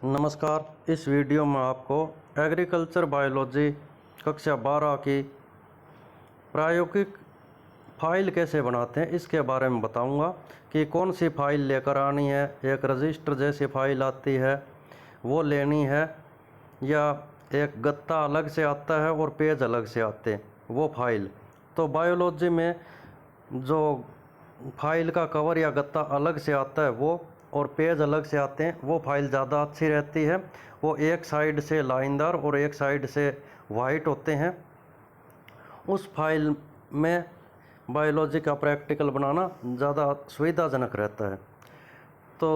नमस्कार। इस वीडियो में आपको एग्रीकल्चर बायोलॉजी कक्षा 12 की प्रायोगिक फाइल कैसे बनाते हैं इसके बारे में बताऊंगा कि कौन सी फाइल लेकर आनी है। एक रजिस्टर जैसी फाइल आती है वो लेनी है, या एक गत्ता अलग से आता है और पेज अलग से आते हैं वो फाइल। तो बायोलॉजी में जो फाइल का कवर या गत्ता अलग से आता है वो और पेज अलग से आते हैं वो फाइल ज़्यादा अच्छी रहती है। वो एक साइड से लाइनदार और एक साइड से वाइट होते हैं। उस फाइल में बायोलॉजी का प्रैक्टिकल बनाना ज़्यादा सुविधाजनक रहता है। तो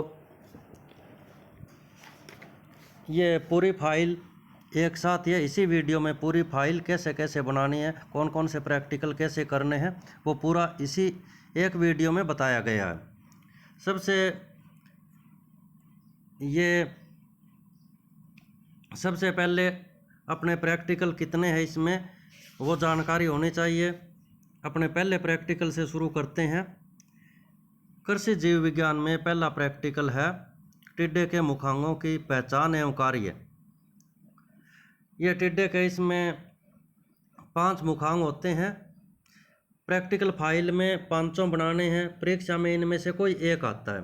ये पूरी फाइल एक साथ ये इसी वीडियो में पूरी फाइल कैसे कैसे बनानी है, कौन कौन से प्रैक्टिकल कैसे करने हैं, वो पूरा इसी एक वीडियो में बताया गया है। सबसे पहले अपने प्रैक्टिकल कितने हैं इसमें वो जानकारी होनी चाहिए। अपने पहले प्रैक्टिकल से शुरू करते हैं। कृषि जीव विज्ञान में पहला प्रैक्टिकल है टिड्डे के मुखांगों की पहचान एवं कार्य। ये टिड्डे के इसमें 5 मुखांग होते हैं। प्रैक्टिकल फाइल में 5 बनाने हैं, परीक्षा में इनमें से कोई एक आता है।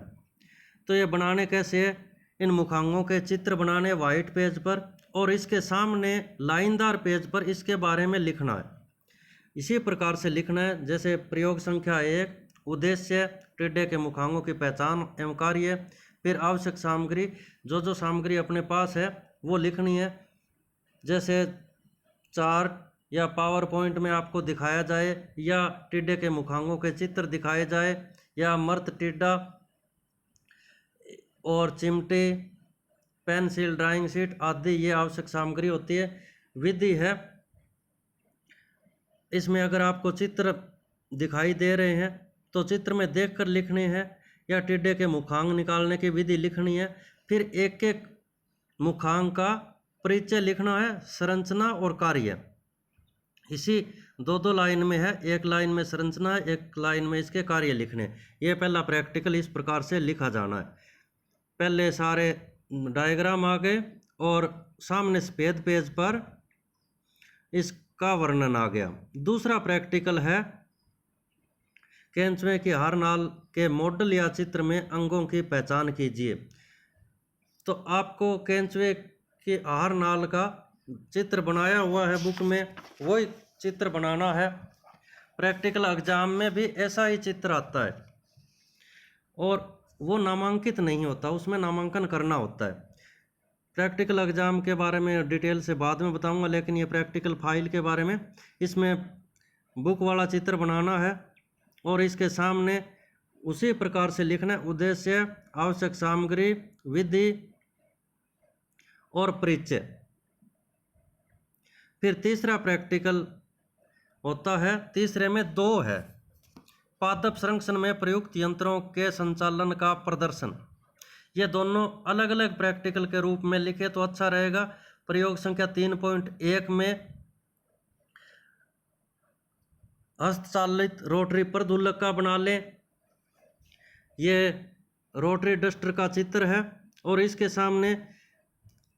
तो ये बनाने कैसे है, इन मुखांगों के चित्र बनाने वाइट पेज पर और इसके सामने लाइनदार पेज पर इसके बारे में लिखना है। इसी प्रकार से लिखना है जैसे प्रयोग संख्या 1 उद्देश्य टिड्डे के मुखांगों की पहचान एवं कार्य। फिर आवश्यक सामग्री, जो सामग्री अपने पास है वो लिखनी है। जैसे चार्ट या पावर पॉइंट में आपको दिखाया जाए, या टिड्डे के मुखांगों के चित्र दिखाए जाए, या मर्त टिड्डा और चिमटे, पेंसिल, ड्राइंग शीट आदि ये आवश्यक सामग्री होती है। विधि है, इसमें अगर आपको चित्र दिखाई दे रहे हैं तो चित्र में देखकर लिखने हैं, या टिड्डे के मुखांग निकालने की विधि लिखनी है। फिर एक एक मुखांग का परिचय लिखना है, संरचना और कार्य। इसी दो लाइन में है, एक लाइन में संरचना है, एक लाइन में इसके कार्य लिखने। ये पहला प्रैक्टिकल इस प्रकार से लिखा जाना है। पहले सारे डायग्राम आ गए और सामने सफ़ेद पेज पर इसका वर्णन आ गया। दूसरा प्रैक्टिकल है केंचुए की हार नाल के मॉडल या चित्र में अंगों की पहचान कीजिए। तो आपको केंचुए की हार नाल का चित्र बनाया हुआ है बुक में, वही चित्र बनाना है। प्रैक्टिकल एग्जाम में भी ऐसा ही चित्र आता है और वो नामांकित नहीं होता, उसमें नामांकन करना होता है। प्रैक्टिकल एग्जाम के बारे में डिटेल से बाद में बताऊंगा, लेकिन ये प्रैक्टिकल फाइल के बारे में, इसमें बुक वाला चित्र बनाना है और इसके सामने उसी प्रकार से लिखना है उद्देश्य, आवश्यक सामग्री, विधि और परिचय। फिर तीसरा प्रैक्टिकल होता है, तीसरे में 2 है, पादप संरक्षण में प्रयुक्त यंत्रों के संचालन का प्रदर्शन। ये दोनों अलग अलग प्रैक्टिकल के रूप में लिखे तो अच्छा रहेगा। प्रयोग संख्या 3.1 में हस्तचालित रोटरी प्रदुल्लक का बना लें। ये रोटरी डस्टर का चित्र है और इसके सामने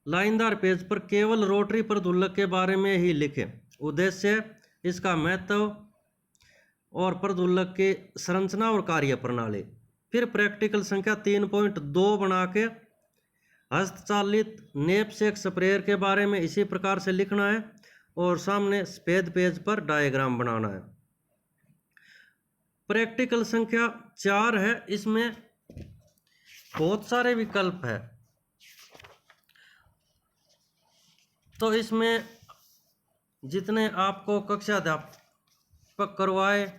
लाइनदार पेज पर केवल रोटरी प्रदुल्लक के बारे में ही लिखें। उद्देश्य, इसका महत्व और प्रदुल्लक की संरचना और कार्य प्रणाली। फिर प्रैक्टिकल संख्या 3.2 बना के हस्तचालित नैपसेक स्प्रेयर के बारे में इसी प्रकार से लिखना है और सामने सफ़ेद पेज पर डायग्राम बनाना है। प्रैक्टिकल संख्या 4 है, इसमें बहुत सारे विकल्प है। तो इसमें जितने आपको कक्षा अध्यापक करवाए,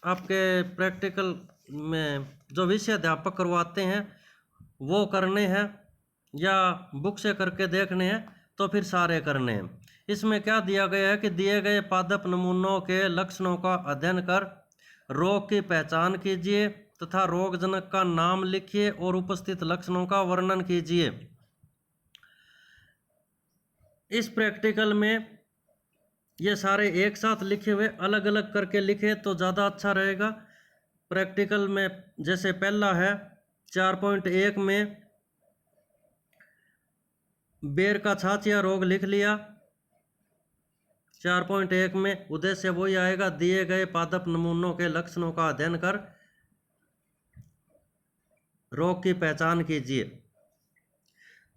आपके प्रैक्टिकल में जो विषय अध्यापक करवाते हैं वो करने हैं, या बुक से करके देखने हैं, तो फिर सारे करने हैं। इसमें क्या दिया गया है कि दिए गए पादप नमूनों के लक्षणों का अध्ययन कर रोग की पहचान कीजिए तथा रोगजनक का नाम लिखिए और उपस्थित लक्षणों का वर्णन कीजिए। इस प्रैक्टिकल में ये सारे एक साथ लिखे हुए, अलग अलग करके लिखे तो ज़्यादा अच्छा रहेगा। प्रैक्टिकल में जैसे पहला है 4.1 में बेर का छाछिया रोग लिख लिया 4.1 में। उद्देश्य वही आएगा, दिए गए पादप नमूनों के लक्षणों का अध्ययन कर रोग की पहचान कीजिए।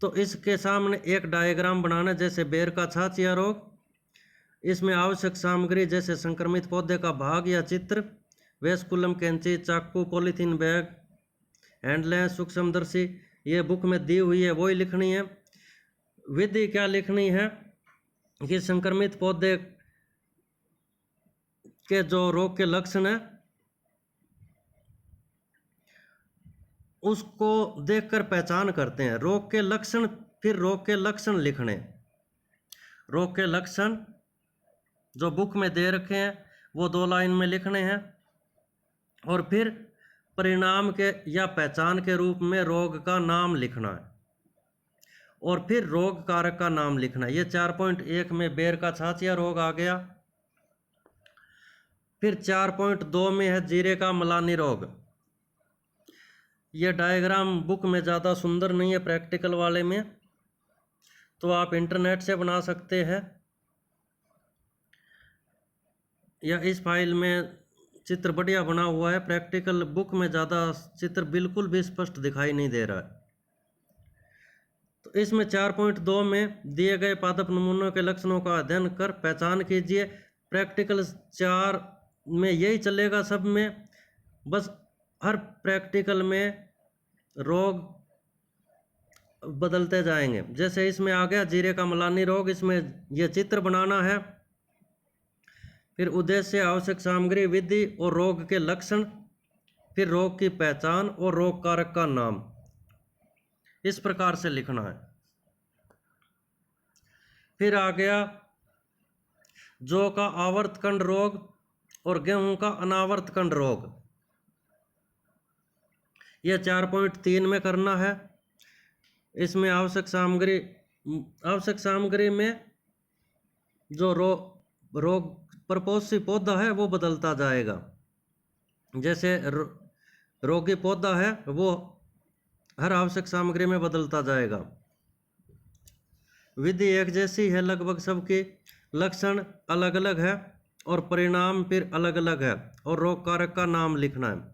तो इसके सामने एक डायग्राम बनाना, जैसे बेर का छाछिया रोग। इसमें आवश्यक सामग्री जैसे संक्रमित पौधे का भाग या चित्र, वेस्कुलम, कैंची, चाकू, पॉलीथीन बैग, हैंडलेंस, सूक्ष्मदर्शी, ये बुक में दी हुई है, वही लिखनी है। विधि क्या लिखनी है कि संक्रमित पौधे के जो रोग के लक्षण है उसको देखकर पहचान करते हैं। रोग के लक्षण, फिर रोग के लक्षण लिखने। रोग के लक्षण जो बुक में दे रखे हैं वो 2 लाइन में लिखने हैं, और फिर परिणाम के या पहचान के रूप में रोग का नाम लिखना है, और फिर रोग कारक का नाम लिखना है। ये 4.1 में बेर का छाछिया रोग आ गया। फिर 4.2 में है जीरे का मलानी रोग। ये डायग्राम बुक में ज़्यादा सुंदर नहीं है, प्रैक्टिकल वाले में तो आप इंटरनेट से बना सकते हैं, या इस फाइल में चित्र बढ़िया बना हुआ है। प्रैक्टिकल बुक में ज़्यादा चित्र बिल्कुल भी स्पष्ट दिखाई नहीं दे रहा है। तो इसमें 4.2 में दिए गए पादप नमूनों के लक्षणों का अध्ययन कर पहचान कीजिए। प्रैक्टिकल 4 में यही चलेगा सब में, बस हर प्रैक्टिकल में रोग बदलते जाएंगे। जैसे इसमें आ गया जीरे का मलानी रोग, इसमें यह चित्र बनाना है। फिर उद्देश्य, आवश्यक सामग्री, विधि और रोग के लक्षण, फिर रोग की पहचान और रोग कारक का नाम, इस प्रकार से लिखना है। फिर आ गया जौ का आवर्तकंड रोग और गेहूं का अनावर्तकंड रोग। यह 4.3 में करना है। इसमें आवश्यक सामग्री में जो रोग प्रपोषी पौधा है वो बदलता जाएगा। जैसे रोगी पौधा है वो हर आवश्यक सामग्री में बदलता जाएगा। विधि एक जैसी है लगभग सबकी, लक्षण अलग अलग है और परिणाम फिर अलग अलग है, और रोग कारक का नाम लिखना है।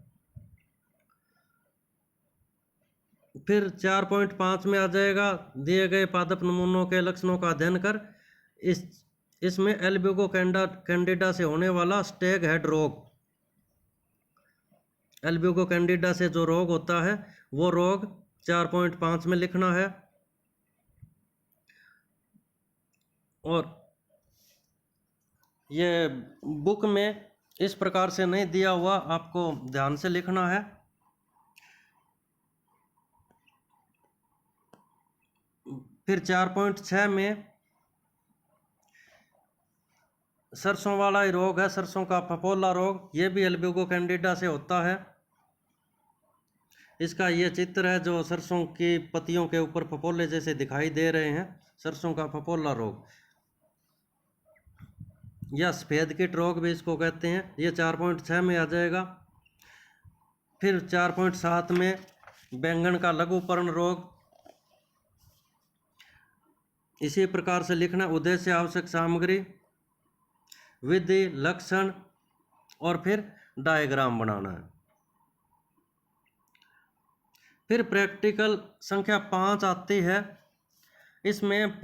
फिर 4.5 में आ जाएगा, दिए गए पादप नमूनों के लक्षणों का अध्ययन कर इसमें एल्ब्यूगो कैंडिडा से होने वाला स्टेग हेड रोग, एल्ब्यूगो कैंडिडा से जो रोग होता है वो रोग 4.5 में लिखना है। और ये बुक में इस प्रकार से नहीं दिया हुआ, आपको ध्यान से लिखना है। फिर 4.6 में सरसों वाला ही रोग है, सरसों का फफोला रोग। ये भी एल्ब्यूगो कैंडिडा से होता है। इसका ये चित्र है जो सरसों की पत्तियों के ऊपर फफोले जैसे दिखाई दे रहे हैं, सरसों का फफोला रोग या सफ़ेद कीट रोग भी इसको कहते हैं। ये 4.6 में आ जाएगा। फिर 4.7 में बैंगन का लघुपर्ण रोग, इसी प्रकार से लिखना। उद्देश्य, आवश्यक सामग्री, विधि, लक्षण और फिर डायग्राम बनाना है। फिर प्रैक्टिकल संख्या 5 आती है। इसमें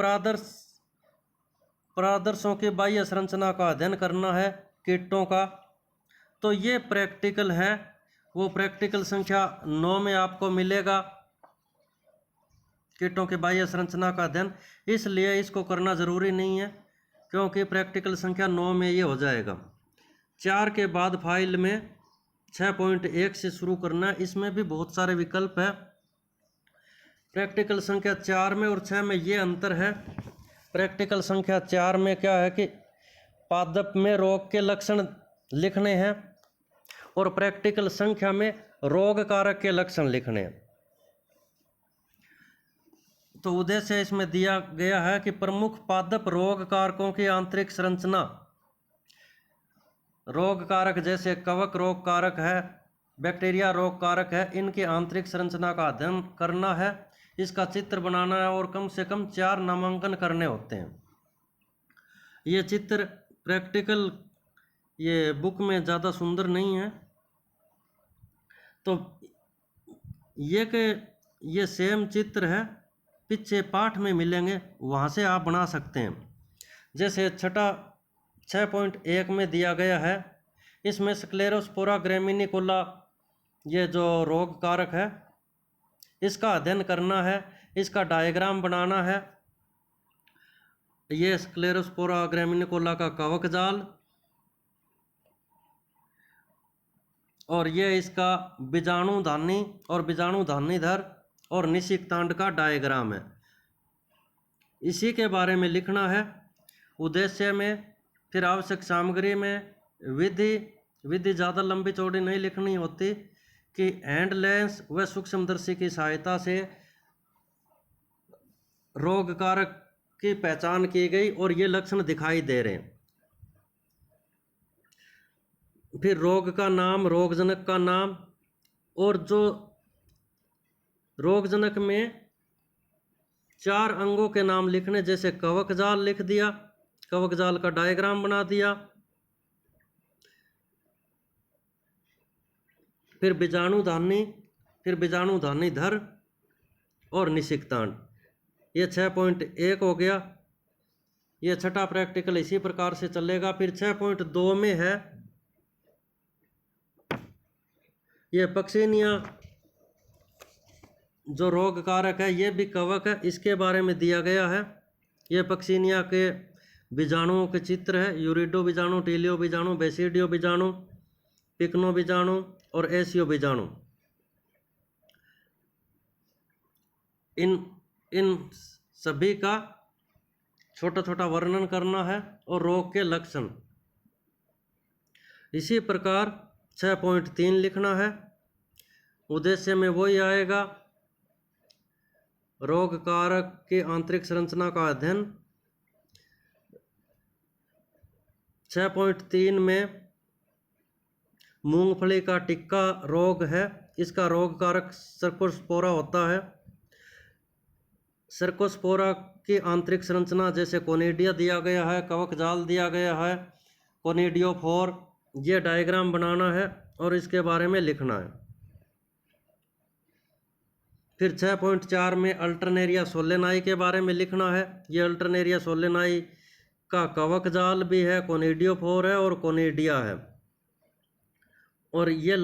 परादर्शों की बाह्य संरचना का अध्ययन करना है, कीटों का। तो ये प्रैक्टिकल है, वो प्रैक्टिकल संख्या 9 में आपको मिलेगा, कीटों की बाह्य संरचना का अध्ययन। इसलिए इसको करना ज़रूरी नहीं है, क्योंकि प्रैक्टिकल संख्या 9 में ये हो जाएगा। 4 के बाद फाइल में 6.1 से शुरू करना है। इसमें भी बहुत सारे विकल्प है। प्रैक्टिकल संख्या 4 में और 6 में ये अंतर है। प्रैक्टिकल संख्या 4 में क्या है कि पादप में रोग के लक्षण लिखने हैं, और प्रैक्टिकल संख्या में रोग कारक के लक्षण लिखने हैं। तो उद्देश्य इसमें दिया गया है कि प्रमुख पादप रोग कारकों की आंतरिक संरचना, रोग कारक जैसे कवक रोग कारक है, बैक्टीरिया रोग कारक है, इनकी आंतरिक संरचना का अध्ययन करना है। इसका चित्र बनाना है और कम से कम 4 नामांकन करने होते हैं। ये चित्र प्रैक्टिकल ये बुक में ज़्यादा सुंदर नहीं है, तो ये सेम चित्र है, पीछे पाठ में मिलेंगे, वहाँ से आप बना सकते हैं। जैसे छठा 6.1 में दिया गया है, इसमें स्क्लेरोस्पोरा ग्रैमिनिकोला ये जो रोग कारक है इसका अध्ययन करना है, इसका डायग्राम बनाना है। ये स्क्लेरोस्पोरा ग्रैमिनिकोला का कवक जाल और ये इसका बीजाणुधानी और बीजाणुधानीधर और निषिक्तांड का डायग्राम है। इसी के बारे में लिखना है। उद्देश्य में, फिर आवश्यक सामग्री में विधि ज़्यादा लंबी चौड़ी नहीं लिखनी होती कि हैंड लेंस व सूक्ष्मदर्शी की सहायता से रोग कारक की पहचान की गई और ये लक्षण दिखाई दे रहे हैं। फिर रोग का नाम, रोगजनक का नाम, और जो रोगजनक में 4 अंगों के नाम लिखने, जैसे कवक जाल लिख दिया, कवक जाल का डायग्राम बना दिया। फिर बीजाणुधानी, फिर बीजाणुधानीधर और निषिक्तांड, ये 6.1 हो गया। ये छठा प्रैक्टिकल इसी प्रकार से चलेगा। फिर 6.2 में है ये पक्सिनिया जो रोग कारक है, ये भी कवक है, इसके बारे में दिया गया है। ये पक्सिनिया के बीजाणुओं के चित्र है, यूरिडो बीजाणु, टीलियो बीजाणु, बेसिडियो बीजाणु, पिकनो बीजाणु और एसियो बीजाणु। इन सभी का छोटा छोटा वर्णन करना है और रोग के लक्षण। इसी प्रकार 6.3 लिखना है। उद्देश्य में वही आएगा, रोग कारक की आंतरिक संरचना का अध्ययन। 6.3 में मूंगफली का टिक्का रोग है, इसका रोग कारक सर्कोस्पोरा होता है। सर्कोस्पोरा की आंतरिक संरचना जैसे कोनिडिया दिया गया है, कवक जाल दिया गया है, कोनिडियोफोर, ये डायग्राम बनाना है और इसके बारे में लिखना है। फिर 6.4 में अल्टरनेरिया सोलेनाई के बारे में लिखना है। ये अल्टरनेरिया सोलेनाई का कवक जाल भी है, कोनिडियोफोर है और कोनिडिया है, और ये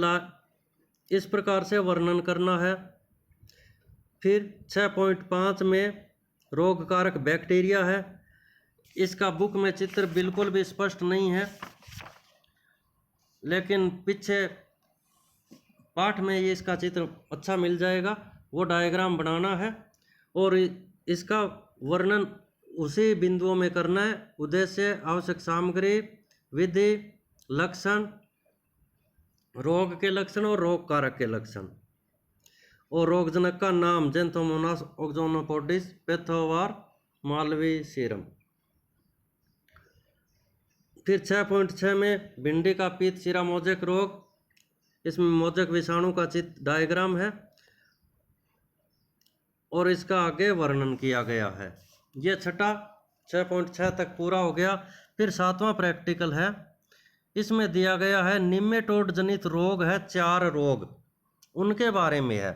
इस प्रकार से वर्णन करना है। फिर 6.5 में रोग कारक बैक्टीरिया है। इसका बुक में चित्र बिल्कुल भी स्पष्ट नहीं है, लेकिन पीछे पाठ में ये इसका चित्र अच्छा मिल जाएगा। वो डायग्राम बनाना है और इसका वर्णन उसी बिंदुओं में करना है। उद्देश्य, आवश्यक सामग्री, विधि, लक्षण, रोग के लक्षण और रोग कारक के लक्षण, और रोगजनक का नाम, जेंथोमोनास ओक्सोनोपोडिस, पैथोवार, मालवी सीरम। फिर 6.6 में भिंडी का पीत शिरा मोजेक रोग, इसमें मोजेक विषाणु का चित्र डायग्राम है और इसका आगे वर्णन किया गया है। ये छठा 6.6 तक पूरा हो गया। फिर 7वां प्रैक्टिकल है, इसमें दिया गया है निमेटोड जनित रोग है, 4 रोग, उनके बारे में है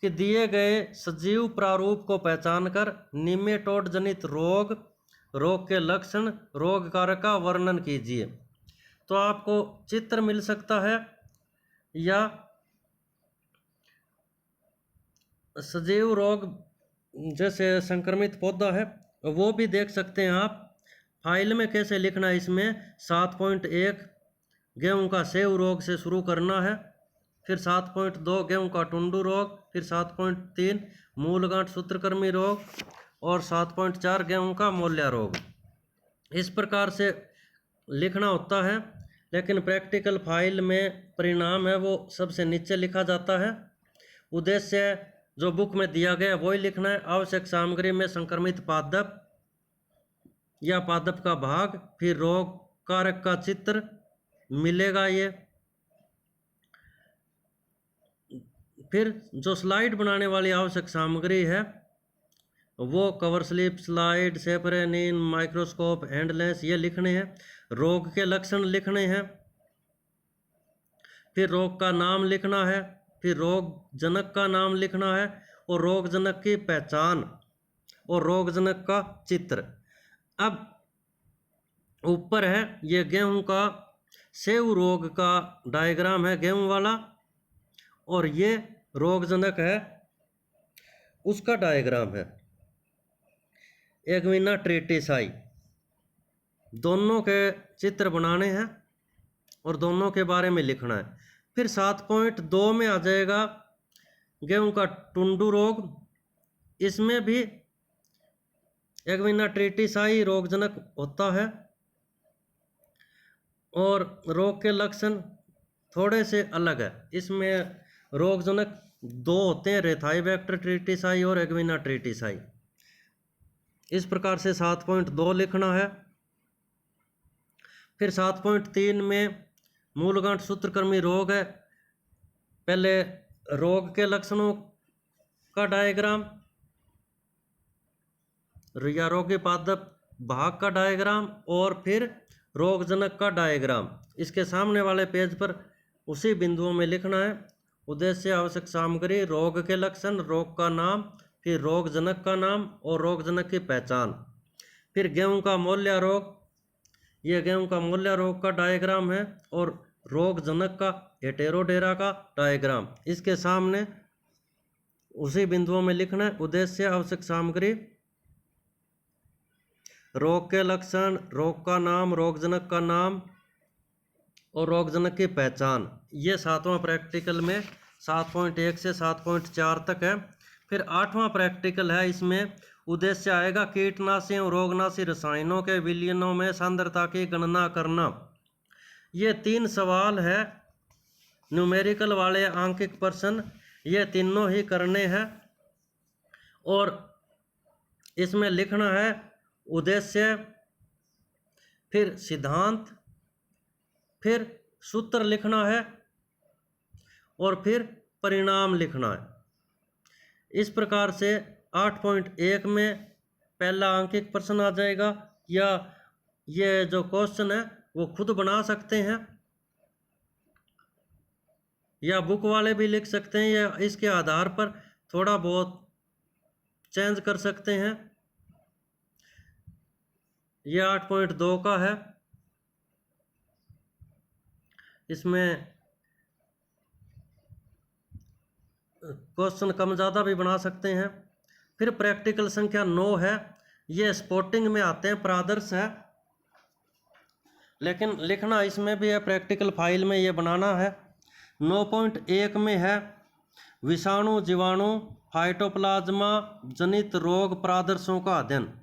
कि दिए गए सजीव प्रारूप को पहचान कर निमेटोड जनित रोग, रोग के लक्षण, रोग कारक का वर्णन कीजिए। तो आपको चित्र मिल सकता है या सजीव रोग जैसे संक्रमित पौधा है वो भी देख सकते हैं आप। फाइल में कैसे लिखना है, इसमें 7.1 गेहूं का सेव रोग से शुरू करना है। फिर 7.2 गेहूं का टुंडू रोग, फिर 7.3 मूलगांठ सूत्रकृमि रोग और 7.4 गेहूं का मोल्या रोग। इस प्रकार से लिखना होता है, लेकिन प्रैक्टिकल फाइल में परिणाम है वो सबसे नीचे लिखा जाता है। उद्देश्य जो बुक में दिया गया वही लिखना है। आवश्यक सामग्री में संक्रमित पादप या पादप का भाग, फिर रोग कारक का चित्र मिलेगा ये। फिर जो स्लाइड बनाने वाली आवश्यक सामग्री है वो cover slip, slide, safranin, microscope, hand lens ये लिखने हैं। रोग के लक्षण लिखने हैं, फिर रोग का नाम लिखना है, फिर रोग जनक का नाम लिखना है और रोग जनक की पहचान और रोग जनक का चित्र। अब ऊपर है ये गेहूं का सेव रोग का डायग्राम है गेहूं वाला, और ये रोग जनक है उसका डायग्राम है एग्विना ट्रिटिसाई। दोनों के चित्र बनाने हैं और दोनों के बारे में लिखना है। फिर 7.2 में आ जाएगा गेहूं का टुंडू रोग। इसमें भी एग्विना ट्रिटिसाई रोगजनक होता है और रोग के लक्षण थोड़े से अलग है। इसमें रोगजनक दो होते हैं, रेथाइबैक्टर ट्रिटिसाई और एग्विना ट्रिटिसाई। इस प्रकार से 7.2 लिखना है। फिर 7.3 में मूलगांठ सूत्रकृमि रोग है। पहले रोग के लक्षणों का डायग्राम या रोगी पादप भाग का डायग्राम और फिर रोगजनक का डायग्राम इसके सामने वाले पेज पर उसी बिंदुओं में लिखना है। उद्देश्य, आवश्यक सामग्री, रोग के लक्षण, रोग का नाम, फिर रोगजनक का नाम और रोगजनक की पहचान। फिर गेहूं का मोल्या रोग, ये गेहूं का मोल्या रोग का डायग्राम है और रोगजनक का हेटेरोडेरा का डायग्राम इसके सामने उसी बिंदुओं में लिखना है। उद्देश्य, आवश्यक सामग्री, रोग के लक्षण, रोग का नाम, रोगजनक का नाम और रोगजनक की पहचान। ये 7वां प्रैक्टिकल में 7.1 से 7.4 तक है। फिर 8वां प्रैक्टिकल है, इसमें उद्देश्य आएगा कीटनाशी और रोगनाशी रसायनों के विलयनों में सांद्रता की गणना करना। ये 3 सवाल है न्यूमेरिकल वाले आंकिक प्रश्न, ये तीनों ही करने हैं और इसमें लिखना है उद्देश्य, फिर सिद्धांत, फिर सूत्र लिखना है और फिर परिणाम लिखना है। इस प्रकार से 8.1 में पहला आंकिक प्रश्न आ जाएगा, या ये जो क्वेश्चन है वो खुद बना सकते हैं या बुक वाले भी लिख सकते हैं, या इसके आधार पर थोड़ा बहुत चेंज कर सकते हैं। ये 8.2 का है, इसमें क्वेश्चन कम ज़्यादा भी बना सकते हैं। फिर प्रैक्टिकल संख्या 9 है, ये स्पोर्टिंग में आते हैं, प्रादर्श है, लेकिन लिखना इसमें भी है, प्रैक्टिकल फाइल में ये बनाना है। 9.1 में है विषाणु, जीवाणु, फाइटोप्लाज्मा जनित रोग प्रादर्शों का अध्ययन।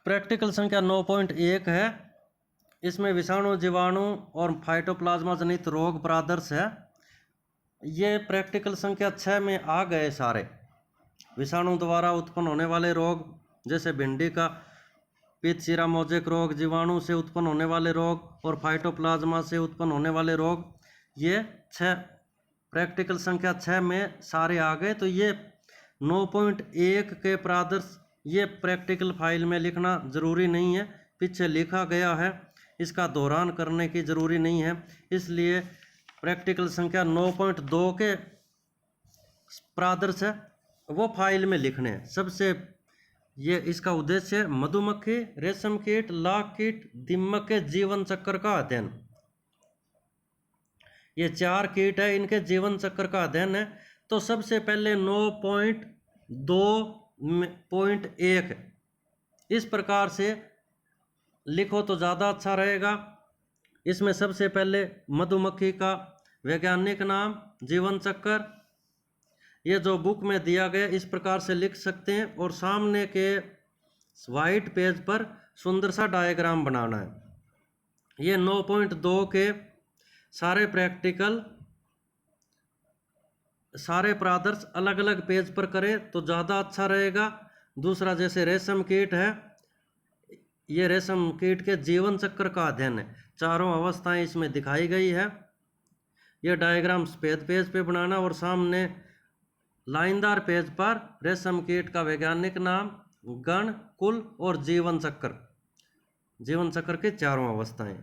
प्रैक्टिकल संख्या 9.1 है, इसमें विषाणु, जीवाणु और फाइटोप्लाज्मा जनित रोग प्रादर्श है। ये प्रैक्टिकल संख्या 6 में आ गए सारे। विषाणु द्वारा उत्पन्न होने वाले रोग जैसे भिंडी का पित्तशिरा मोजेक रोग, जीवाणु से उत्पन्न होने वाले रोग और फाइटोप्लाज्मा से उत्पन्न होने वाले रोग, ये 6 प्रैक्टिकल संख्या 6 में सारे आ गए। तो ये 9.1 के प्रादर्श ये प्रैक्टिकल फाइल में लिखना ज़रूरी नहीं है, पीछे लिखा गया है, इसका दोहरान करने की ज़रूरी नहीं है। इसलिए प्रैक्टिकल संख्या 9.2 के प्रादर्श है वो फाइल में लिखने हैं। सबसे ये इसका उद्देश्य मधुमक्खी, रेशम कीट, लाख कीट, दीमक के जीवन चक्र का अध्ययन। ये 4 कीट है, इनके जीवन चक्र का अध्ययन है। तो सबसे पहले 9.2.1 इस प्रकार से लिखो तो ज़्यादा अच्छा रहेगा। इसमें सबसे पहले मधुमक्खी का वैज्ञानिक नाम, जीवन चक्र, ये जो बुक में दिया गया इस प्रकार से लिख सकते हैं और सामने के वाइट पेज पर सुंदर सा डायग्राम बनाना है। ये 9.2 के सारे प्रैक्टिकल सारे परादर्श अलग अलग पेज पर करें तो ज़्यादा अच्छा रहेगा। दूसरा, जैसे रेशम कीट है, ये रेशम कीट के जीवन चक्र का अध्ययन है, चारों अवस्थाएं इसमें दिखाई गई है। यह डायग्राम सफेद पेज पे बनाना और सामने लाइनदार पेज पर रेशम कीट का वैज्ञानिक नाम, गण, कुल और जीवन चक्र के चारों अवस्थाएं।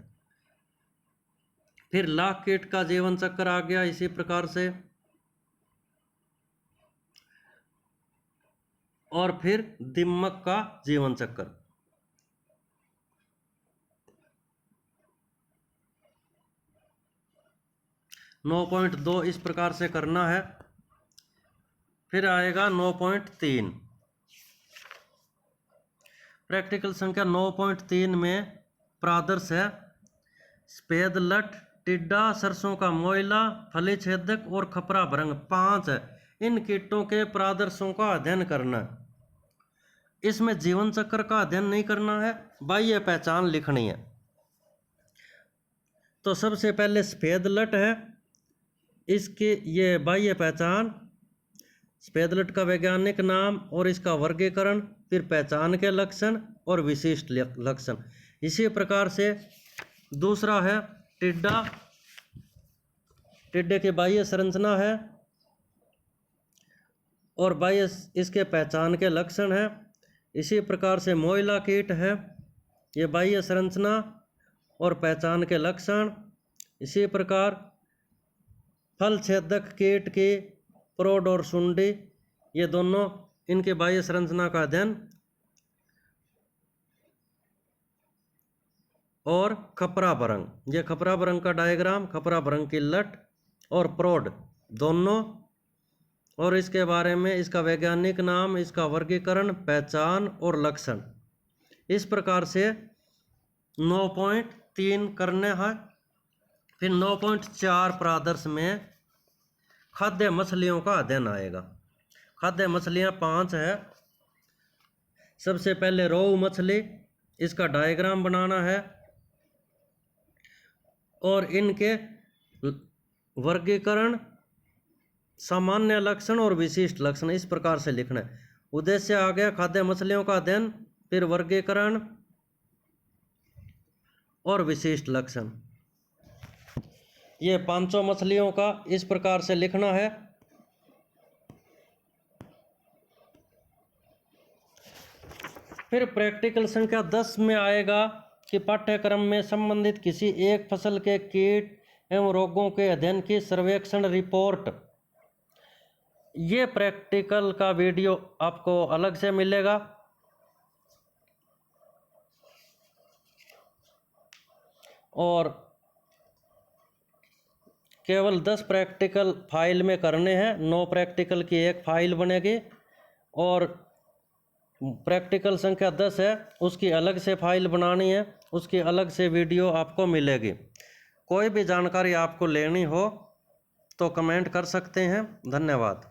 फिर लाख कीट का जीवन चक्र आ गया इसी प्रकार से, और फिर दीमक का जीवन चक्र। नौ 9.2 इस प्रकार से करना है। फिर आएगा 9.3। प्रैक्टिकल संख्या 9.3 में प्रादर्श है सफेद लट, टिड्डा, सरसों का मोइला, फली छेदक और खपरा भृंग 5 है। इन कीटों के प्रादर्शों का अध्ययन करना है। इसमें जीवन चक्र का अध्ययन नहीं करना है, बाह्य पहचान लिखनी है। तो सबसे पहले सफेद लट है, इसकी ये बाह्य पहचान, सफेद लट का वैज्ञानिक नाम और इसका वर्गीकरण, फिर पहचान के लक्षण और विशिष्ट लक्षण। इसी प्रकार से दूसरा है टिड्डा, टिड्डे की बाह्य संरचना है और बाह्य इसके पहचान के लक्षण है। इसी प्रकार से मोइला कीट है, ये बाह्य संरचना और पहचान के लक्षण। इसी प्रकार फल छेदक कीट की प्रोड और सुंडी, ये दोनों इनके बाह्य संरचना का अध्ययन। और खपरा भृंग, ये खपरा भृंग का डायग्राम, खपरा भृंग की लट और प्रोड दोनों, और इसके बारे में इसका वैज्ञानिक नाम, इसका वर्गीकरण, पहचान और लक्षण। इस प्रकार से 9.3 करने हैं। फिर 9.4 प्रादर्श में खाद्य मछलियों का अध्ययन आएगा। खाद्य मछलियाँ 5 है। सबसे पहले रोहू मछली, इसका डायग्राम बनाना है और इनके वर्गीकरण, सामान्य लक्षण और विशिष्ट लक्षण इस प्रकार से लिखना है। उद्देश्य आ गया खाद्य मछलियों का अध्ययन, फिर वर्गीकरण और विशिष्ट लक्षण। ये 500 मछलियों का इस प्रकार से लिखना है। फिर प्रैक्टिकल संख्या 10 में आएगा कि पाठ्यक्रम में संबंधित किसी एक फसल के कीट एवं रोगों के अध्ययन की सर्वेक्षण रिपोर्ट। ये प्रैक्टिकल का वीडियो आपको अलग से मिलेगा। और केवल 10 प्रैक्टिकल फाइल में करने हैं, 9 प्रैक्टिकल की एक फाइल बनेगी और प्रैक्टिकल संख्या 10 है, उसकी अलग से फाइल बनानी है, उसकी अलग से वीडियो आपको मिलेगी। कोई भी जानकारी आपको लेनी हो तो कमेंट कर सकते हैं। धन्यवाद।